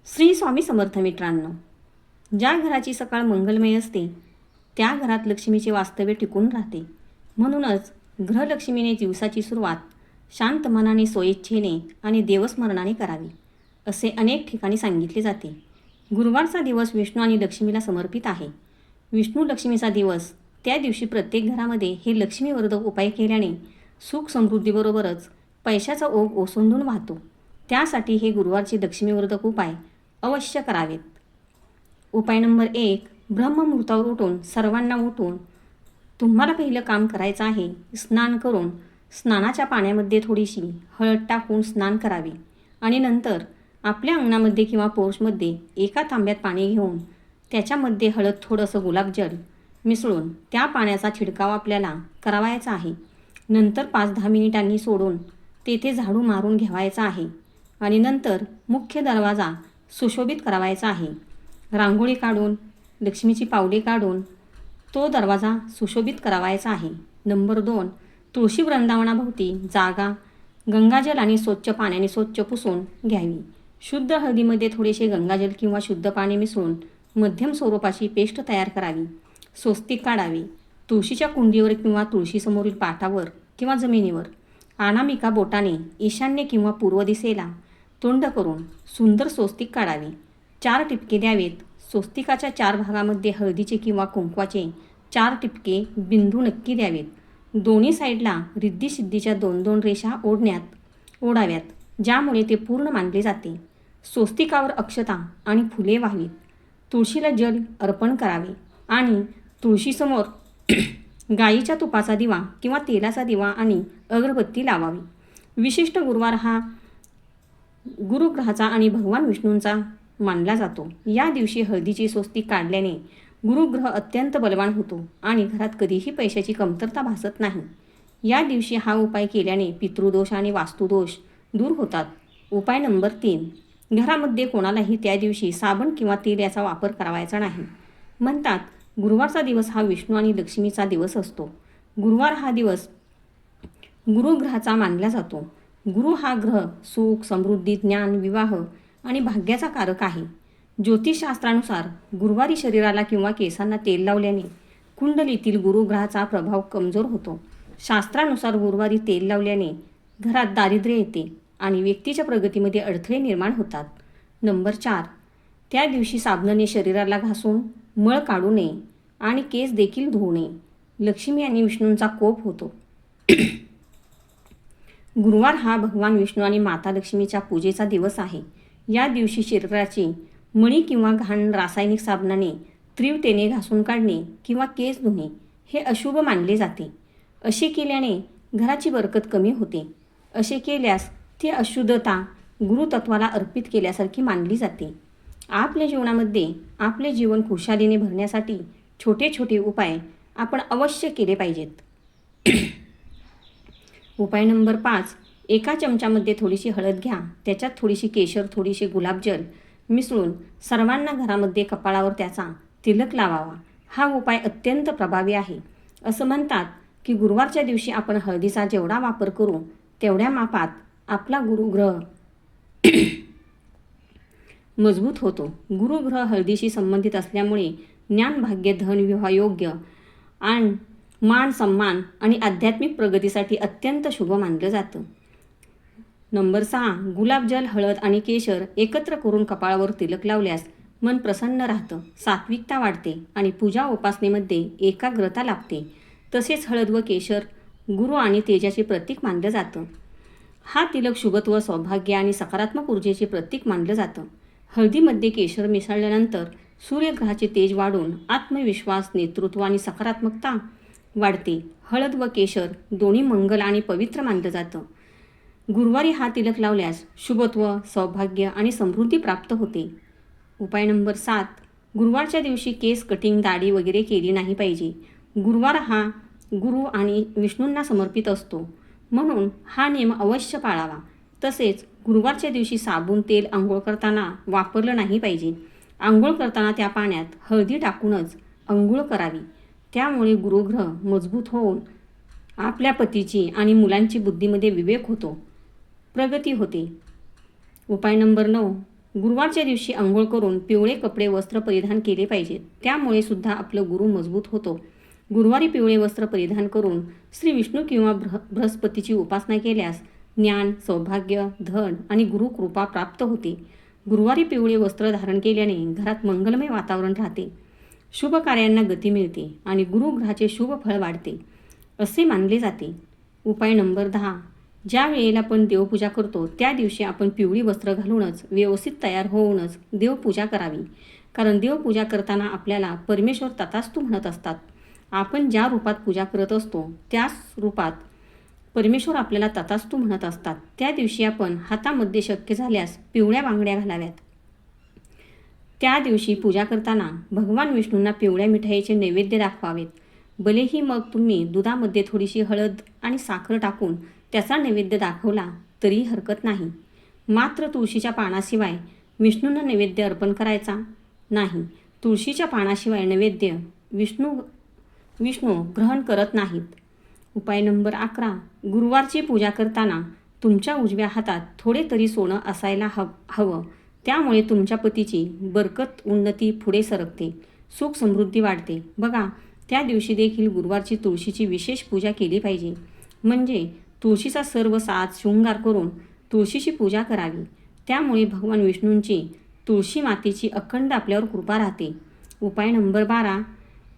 श्री स्वामी समर्थ मित्रांनो, ज्या घराची सकाळ मंगलमय असते त्या घरात लक्ष्मीचे वास्तव्य टिकून राहते. म्हणूनच गृहलक्ष्मीने दिवसाची सुरुवात शांत मनाने, स्वइच्छेने आणि देवस्मरणाने करावी असे अनेक ठिकाणी सांगितले जाते. गुरुवारचा दिवस विष्णू आणि लक्ष्मीला समर्पित आहे. विष्णू लक्ष्मीचा दिवस, त्या दिवशी प्रत्येक घरामध्ये हे लक्ष्मीवर्धक उपाय केल्याने सुख समृद्धीबरोबरच पैशाचा ओघ ओसंडून वाहतो. त्यासाठी हे गुरुवारचे लक्ष्मीवर्धक उपाय अवश्य करावेत. उपाय नंबर 1, ब्रह्ममुहूर्तावर उठून सर्वांना उठून तुम्हाला पहिलं काम करायचं आहे. स्नान करून स्नानाच्या पाण्यामध्ये थोडीशी हळद टाकून स्नान करावे आणि नंतर आपल्या अंगणामध्ये किंवा पोर्चमध्ये एका तांब्यात पाणी घेऊन त्याच्यामध्ये हळद, थोडंसं गुलाबजल मिसळून त्या पाण्याचा छिडकाव आपल्याला करावायचा आहे. नंतर 5-10 मिनिटांनी सोडून तेथे झाडू मारून घ्यावायचा आहे आणि नंतर मुख्य दरवाजा सुशोभित करावायचा आहे. रांगोळी काढून, लक्ष्मीची पावले काढून तो दरवाजा सुशोभित करावायचा आहे. नंबर 2, तुळशी वृंदावनाभोवती जागा गंगाजल आणि स्वच्छ पाण्याने स्वच्छ पुसून घ्यावी. शुद्ध हळदीमध्ये थोडेसे गंगाजल किंवा शुद्ध पाणी मिसळून मध्यम स्वरूपाची पेस्ट तयार करावी. स्वस्तिक काढावे. तुळशीच्या कुंडीवर किंवा तुळशीसमोरील पाटावर किंवा जमिनीवर अनामिका बोटाने ईशान्य किंवा पूर्व दिशेला तोंड करून सुंदर स्वस्तिक काढावे. 4 टिपके द्यावेत. स्वस्तिकाच्या 4 भागामध्ये हळदीचे किंवा कुंकवाचे 4 टिपके बिंदू नक्की द्यावेत. दोन्ही साईडला रिद्धी-सिद्धीच्या 2-2 रेषा ओढाव्यात, ज्यामुळे ते पूर्ण मानले जाते. स्वस्तिकावर अक्षता आणि फुले व्हावीत. तुळशीला जल अर्पण करावे आणि तुळशीसमोर गाईच्या तुपाचा दिवा किंवा तेलाचा दिवा आणि अगरबत्ती लावावी. विशिष्ट गुरुवार हा गुरुग्रहाचा आणि भगवान विष्णूंचा मानला जातो. या दिवशी हळदीचे स्वस्तिक काढल्याने गुरुग्रह अत्यंत बलवान होतो आणि घरात कधीही पैशाची कमतरता भासत नाही. या दिवशी हा उपाय केल्याने पितृदोष आणि वास्तुदोष दूर होतात. उपाय नंबर 3, घरामध्ये कोणालाही त्या दिवशी साबण किंवा तेल याचा वापर करावायचा नाही. म्हणतात, गुरुवारचा दिवस हा विष्णू आणि लक्ष्मीचा दिवस असतो. गुरुवार हा दिवस गुरुग्रहाचा मानला जातो. गुरु हा ग्रह सुख, समृद्धी, ज्ञान, विवाह आणि भाग्याचा कारक आहे. ज्योतिषशास्त्रानुसार गुरुवारी शरीराला किंवा केसांना तेल लावल्याने कुंडलीतील गुरुग्रहाचा प्रभाव कमजोर होतो. शास्त्रानुसार गुरुवारी तेल लावल्याने घरात दारिद्र्य येते आणि व्यक्तीच्या प्रगतीमध्ये अडथळे निर्माण होतात. नंबर 4, त्या दिवशी साबणाने शरीराला घासून मळ काढू नये आणि केस देखील धुवू नये. लक्ष्मी आणि विष्णूंचा कोप होतो. गुरुवार हा भगवान विष्णू आणि माता लक्ष्मीच्या पूजेचा दिवस आहे. या दिवशी शरीराची मणी किंवा घाण रासायनिक साबणाने तीव्रतेने घासून काढणे किंवा केस धुणे हे अशुभ मानले जाते. असे केल्याने घराची बरकत कमी होते. असे केल्यास ती अशुद्धता गुरुतत्वाला अर्पित केल्यासारखी मानली जाते. आपल्या जीवनामध्ये आपले जीवन खुशालीने भरण्यासाठी छोटे छोटे उपाय आपण अवश्य केले पाहिजेत. उपाय नंबर 5, एका चमच्यामध्ये थोडीशी हळद घ्या. त्याच्यात थोडीशी केशर, थोडीशी गुलाबजल मिसळून सर्वांना घरामध्ये कपाळावर त्याचा तिलक लावावा. हा उपाय अत्यंत प्रभावी आहे. असं म्हणतात की गुरुवारच्या दिवशी आपण हळदीचा जेवढा वापर करू तेवढ्या मापात आपला गुरुग्रह मजबूत होतो. गुरुग्रह हळदीशी संबंधित असल्यामुळे ज्ञान, भाग्य, धन, विवाह योग्य आणि मान, सन्मान आणि आध्यात्मिक प्रगतीसाठी अत्यंत शुभ मानलं जातं. नंबर 6, गुलाबजल, हळद आणि केशर एकत्र करून कपाळावर तिलक लावल्यास मन प्रसन्न राहतं, सात्विकता वाढते आणि पूजा उपासनेमध्ये एकाग्रता लाभते. तसेच हळद व केशर गुरु आणि तेजाचे प्रतीक मानलं जातं. हा तिलक शुभत्व, सौभाग्य आणि सकारात्मक ऊर्जेचे प्रतीक मानलं जातं. हळदीमध्ये केशर मिसळल्यानंतर सूर्यग्रहाचे तेज वाढून आत्मविश्वास, नेतृत्व आणि सकारात्मकता वाढते. हळद व केशर दोन्ही मंगल आणि पवित्र मानलं जातं. गुरुवारी हा तिलक लावल्यास शुभत्व, सौभाग्य आणि समृद्धी प्राप्त होते. उपाय नंबर 7, गुरुवारच्या दिवशी केस कटिंग, दाढी वगैरे केली नाही पाहिजे. गुरुवार हा गुरु आणि विष्णूंना समर्पित असतो, म्हणून हा नियम अवश्य पाळावा. तसेच गुरुवारच्या दिवशी साबण, तेल आंघोळ करताना वापरलं नाही पाहिजे. आंघोळ करताना त्या पाण्यात हळदी टाकूनच आंघोळ करावी. त्यामुळे गुरुग्रह मजबूत होऊन आपल्या पतीची आणि मुलांची बुद्धीमध्ये विवेक होतो, प्रगती होते. उपाय नंबर 9, गुरुवारच्या दिवशी अंघोळ करून पिवळे कपडे वस्त्र परिधान केले पाहिजेत. त्यामुळे सुद्धा आपलं गुरु मजबूत होतो. गुरुवारी पिवळे वस्त्र परिधान करून श्री विष्णू किंवा बृहस्पतीची उपासना केल्यास ज्ञान, सौभाग्य, धन आणि गुरुकृपा प्राप्त होते. गुरुवारी पिवळे वस्त्र धारण केल्याने घरात मंगलमय वातावरण राहते, शुभ कार्यांना गती मिळते आणि गुरुग्रहाचे शुभ फळ वाढते असे मानले जाते. उपाय नंबर 10. ज्या वेळेला आपण देवपूजा करतो त्या दिवशी आपण पिवळी वस्त्र घालूनच व्यवस्थित तयार होऊनच देवपूजा करावी. कारण देवपूजा करताना आपल्याला परमेश्वर तथास्तु म्हणत असतात. आपण ज्या रूपात पूजा करत असतो त्याच रूपात परमेश्वर आपल्याला तथास्तु म्हणत असतात. त्या दिवशी आपण हातामध्ये शक्य झाल्यास पिवळ्या बांगड्या घालाव्यात. त्या दिवशी पूजा करताना भगवान विष्णूंना पिवळ्या मिठाईचे नैवेद्य दाखवावेत. भलेही मग तुम्ही दुधामध्ये थोडीशी हळद आणि साखर टाकून त्याचा नैवेद्य दाखवला तरी हरकत नाही. मात्र तुळशीच्या पानाशिवाय विष्णूंना नैवेद्य अर्पण करायचा नाही. तुळशीच्या पानाशिवाय नैवेद्य विष्णू ग्रहण करत नाहीत. उपाय नंबर 11. गुरुवारची पूजा करताना तुमच्या उजव्या हातात थोडे तरी सोनं असायला हवं. त्यामुळे तुमच्या पतीची बरकत, उन्नती पुढे सरकते, सुख समृद्धी वाढते. बघा, त्या दिवशी देखील गुरुवारची तुळशीची विशेष पूजा केली पाहिजे. म्हणजे तुळशीचा सर्व साज शृंगार करून तुळशीची पूजा करावी. त्यामुळे भगवान विष्णूंची, तुळशी मातेची अखंड आपल्यावर कृपा राहते. उपाय नंबर 12.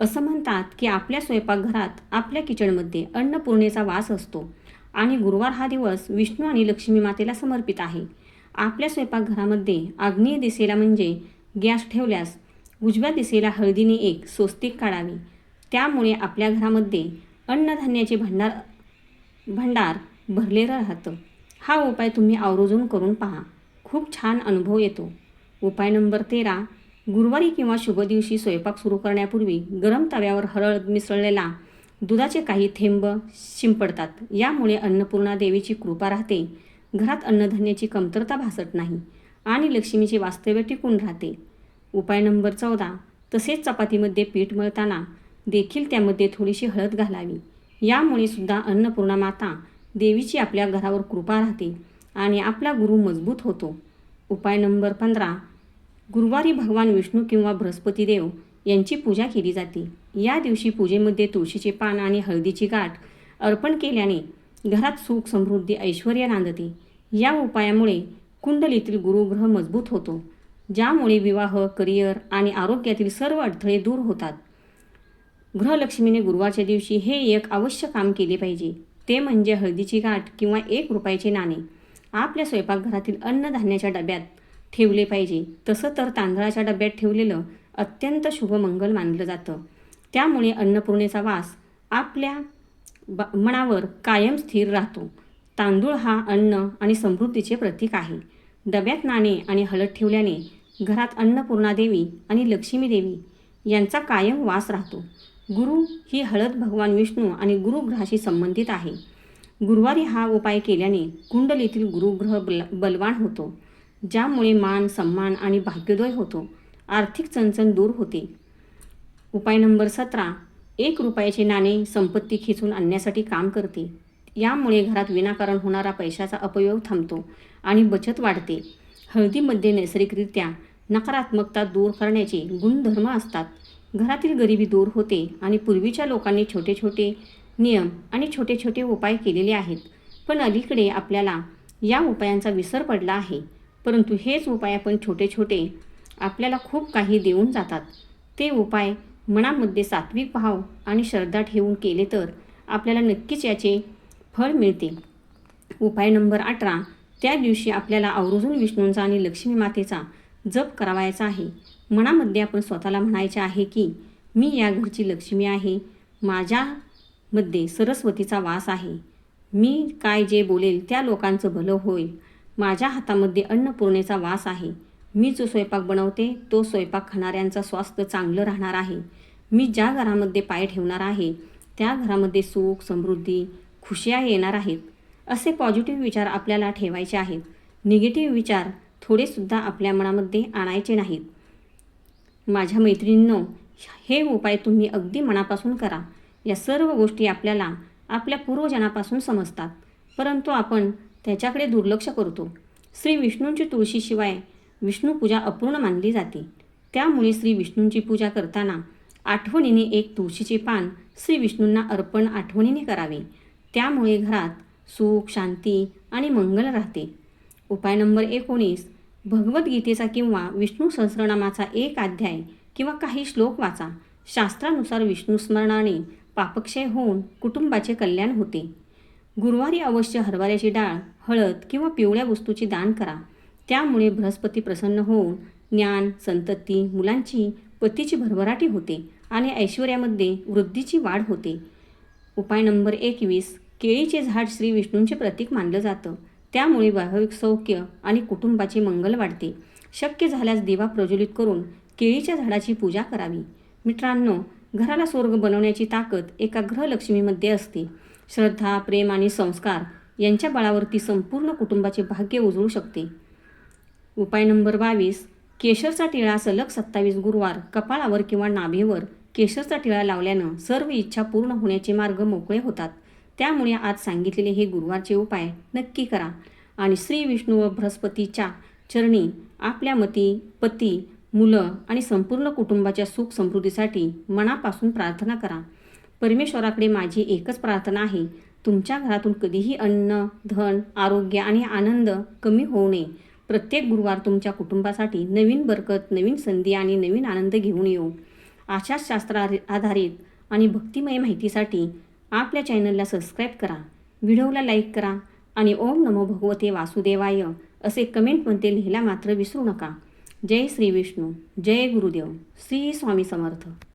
असं म्हणतात की आपल्या स्वयंपाकघरात, आपल्या किचनमध्ये अन्नपूर्णेचा वास असतो आणि गुरुवार हा दिवस विष्णू आणि लक्ष्मी मातेला समर्पित आहे. आपल्या स्वयंपाकघरामध्ये आग्नेय दिशेला म्हणजे गॅस ठेवल्यास उजव्या दिशेला हळदीने एक स्वस्तिक काढावी. त्यामुळे आपल्या घरामध्ये अन्नधान्याचे भांडार भरलेलं राहतं. हा उपाय तुम्ही आवर्जून करून पहा, खूप छान अनुभव येतो. उपाय नंबर 13. गुरुवारी किंवा शुभ दिवशी स्वयंपाक सुरू करण्यापूर्वी गरम तव्यावर हळद मिसळलेला दुधाचे काही थेंब शिंपडतात. यामुळे अन्नपूर्णा देवीची कृपा राहते, घरात अन्नधान्याची कमतरता भासत नाही आणि लक्ष्मीचे वास्तव्य टिकून राहते. उपाय नंबर 14. तसेच चपातीमध्ये पीठ मळताना देखील त्यामध्ये थोडीशी हळद घालावी. यामुळे सुद्धा अन्नपूर्णा माता देवीची आपल्या घरावर कृपा राहते आणि आपला गुरु मजबूत होतो. उपाय नंबर 15. गुरुवारी भगवान विष्णू किंवा बृहस्पती देव यांची पूजा केली जाते. या दिवशी पूजेमध्ये तुळशीचे पान आणि हळदीची गाठ अर्पण केल्याने घरात सुख, समृद्धी, ऐश्वर्य नांदते. या उपायामुळे कुंडलीतील गुरुग्रह मजबूत होतो, ज्यामुळे विवाह, करिअर आणि आरोग्यातील सर्व अडथळे दूर होतात. गृहलक्ष्मीने गुरुवारच्या दिवशी हे एक अवश्य काम केले पाहिजे, ते म्हणजे हळदीची गाठ किंवा 1 रुपयाचे नाणे आपल्या स्वयंपाकघरातील अन्नधान्याच्या डब्यात ठेवले पाहिजे. तसं तर तांदळाच्या डब्यात ठेवलेलं अत्यंत शुभ मंगल मानलं जातं. त्यामुळे अन्नपूर्णेचा वास आपल्या मनावर कायम स्थिर राहतो. तांदूळ हा अन्न आणि समृद्धीचे प्रतीक आहे. डब्यात नाणे आणि हळद ठेवल्याने घरात अन्नपूर्णा देवी आणि लक्ष्मी देवी यांचा कायम वास राहतो. गुरु ही हळद भगवान विष्णू आणि गुरुग्रहाशी संबंधित आहे. गुरुवारी हा उपाय केल्याने कुंडलीतील गुरुग्रह बलवान होतो, ज्यामुळे मान, सन्मान आणि भाग्योदय होतो. आर्थिक चणचण दूर होते. उपाय नंबर 17. 1 रुपयाचे नाणे संपत्ती खेचून आणण्यासाठी काम करते. यामुळे घरात विनाकारण होणारा पैशाचा अपयोग थांबतो आणि बचत वाढते. हळदीमध्ये नैसर्गिकरित्या नकारात्मकता दूर करण्याचे गुणधर्म असतात. घरातील गरिबी दूर होते आणि पूर्वीच्या लोकांनी छोटे छोटे नियम आणि छोटे छोटे उपाय केलेले आहेत. पण अलीकडे आपल्याला या उपायांचा विसर पडला आहे. परंतु हेच उपाय आपण छोटे छोटे आपल्याला खूप काही देऊन जातात. ते उपाय मनामध्ये सात्विक भाव आणि श्रद्धा ठेवून केले तर आपल्याला नक्कीच याचे फळ मिळते. उपाय नंबर 18. त्या दिवशी आपल्याला आवर्जून विष्णूंचा आणि लक्ष्मी मातेचा जप करावायचा आहे. मनामध्ये आपण स्वतःला म्हणायचे आहे की मी या घरची लक्ष्मी आहे, माझ्यामध्ये सरस्वतीचा वास आहे, मी काय जे बोलेल त्या लोकांचं भलं होईल, माझ्या हातामध्ये अन्नपूर्णेचा वास आहे, मी जो स्वयंपाक बनवते तो स्वयंपाक खाणाऱ्यांचा स्वास्थ्य चांगलं राहणार आहे, मी ज्या घरामध्ये पाय ठेवणार आहे त्या घरामध्ये सुख, समृद्धी, खुशिया येणार आहेत. असे पॉझिटिव्ह विचार आपल्याला ठेवायचे आहेत. निगेटिव्ह विचार थोडेसुद्धा आपल्या मनामध्ये आणायचे नाहीत. माझ्या मैत्रिणींनो, हे उपाय तुम्ही अगदी मनापासून करा. या सर्व गोष्टी आपल्याला आपल्या पूर्वजनापासून समजतात, परंतु आपण त्याच्याकडे दुर्लक्ष करतो. श्री विष्णूंची तुळशीशिवाय विष्णुपूजा अपूर्ण मानली जाते. त्यामुळे श्री विष्णूंची पूजा करताना आठवणीने एक तुळशीचे पान श्री विष्णूंना अर्पण आठवणीने करावे. त्यामुळे घरात सुख, शांती आणि मंगल राहते. उपाय नंबर 19. भगवद्गीतेचा किंवा विष्णू सहस्रनामाचा एक अध्याय किंवा काही श्लोक वाचा. शास्त्रानुसार विष्णू स्मरणाने पापक्षय होऊन कुटुंबाचे कल्याण होते. गुरुवारी अवश्य हरभऱ्याची डाळ, हळद किंवा पिवळ्या वस्तूची दान करा. त्यामुळे बृहस्पती प्रसन्न होऊन ज्ञान, संतती, मुलांची, पतीची भरभराटी होते आणि ऐश्वर्यामध्ये वृद्धीची वाढ होते. उपाय नंबर 21. केळीचे झाड श्री विष्णूंचे प्रतीक मानलं जातं. त्यामुळे वैवाहिक सौख्य आणि कुटुंबाचे मंगल वाढते. शक्य झाल्यास दिवा प्रज्वलित करून केळीच्या झाडाची पूजा करावी. मित्रांनो, घराला स्वर्ग बनवण्याची ताकद एका गृहलक्ष्मीमध्ये असते. श्रद्धा, प्रेम आणि संस्कार यांच्या बळावरती संपूर्ण कुटुंबाचे भाग्य उजळू शकते. उपाय नंबर 22. केशरचा टिळा सलग 27 गुरुवार कपाळावर किंवा नाभीवर केशरचा टिळा लावल्यानं सर्व इच्छा पूर्ण होण्याचे मार्ग मोकळे होतात. त्यामुळे आज सांगितलेले हे गुरुवारचे उपाय नक्की करा आणि श्री विष्णू व बृहस्पतीच्या चरणी आपल्या पती, मुलं आणि संपूर्ण कुटुंबाच्या सुख समृद्धीसाठी मनापासून प्रार्थना करा. परमेश्वराकडे माझी एकच प्रार्थना आहे, तुमच्या घरातून कधीही अन्न, धन, आरोग्य आणि आनंद कमी होऊ नये. प्रत्येक गुरुवार तुमच्या कुटुंबासाठी नवीन बरकत, नवीन संधी आणि नवीन आनंद घेऊन येऊ. अशाच शास्त्र आधारित आणि भक्तिमय माहितीसाठी आपल्या चॅनलला सबस्क्राईब करा, व्हिडिओला लाईक करा आणि ओम नमो भगवते वासुदेवाय असे कमेंटमध्ये लिहायला मात्र विसरू नका. जय श्री विष्णू, जय गुरुदेव, श्री स्वामी समर्थ.